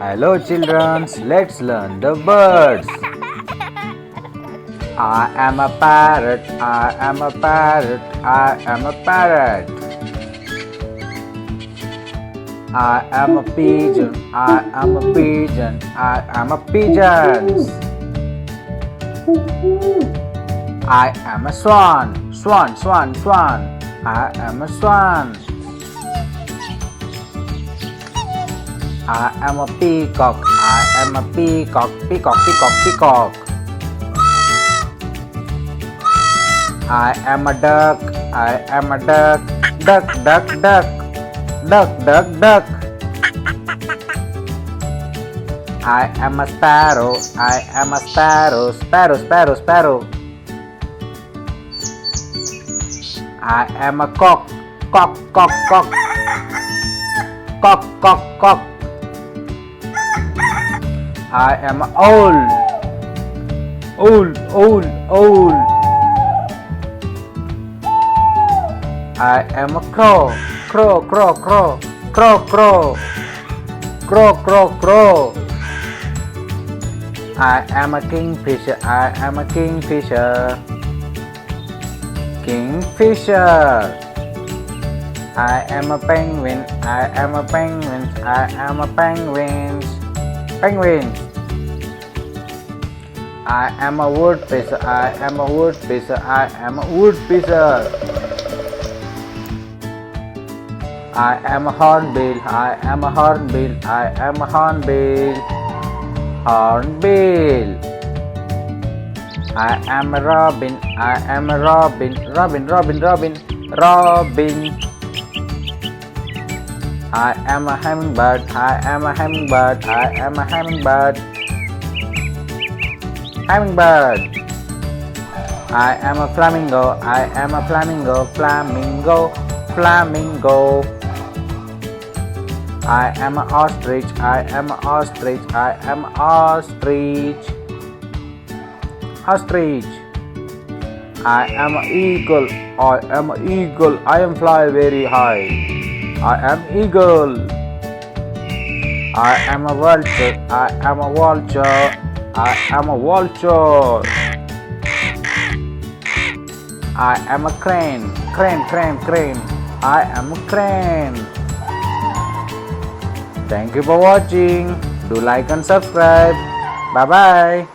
Hello children, let's learn the birds. I am a parrot, I am a parrot, I am a parrot. I am a pigeon, I am a pigeon, I am a pigeon. I am a swan, swan, swan, swan. I am a swan. I am a peacock, I am a peacock, peacock, peacock, peacock. I am a duck, I am a duck, duck, duck, duck, duck, duck, duck. I am a sparrow, I am a sparrow, sparrow, sparrow, sparrow. I am a cock, cock, cock, cock, cock, cock, cock. I am an owl, owl, owl, owl. I am a crow, crow, crow, crow, crow, crow, crow, crow, crow. I am a kingfisher, I am a kingfisher, kingfisher. I am a penguin, I am a penguin, I am a penguin, penguin. I am a woodpecker, I am a woodpecker, I am a woodpecker. I am a hornbill, I am a hornbill, I am a hornbill, hornbill. I am a robin, I am a robin, robin, robin, robin, robin. I am a hummingbird, I am a hummingbird, I am a hummingbird, hummingbird. I am a flamingo, I am a flamingo, flamingo, flamingo. I am an ostrich, I am an ostrich, I am an ostrich, ostrich. I am an eagle, I am an eagle, I am fly very high. I am eagle. I am a vulture, I am a vulture, I am a vulture. I am a crane, crane, crane, crane. I am a crane. Thank you for watching. Do like and subscribe. Bye bye.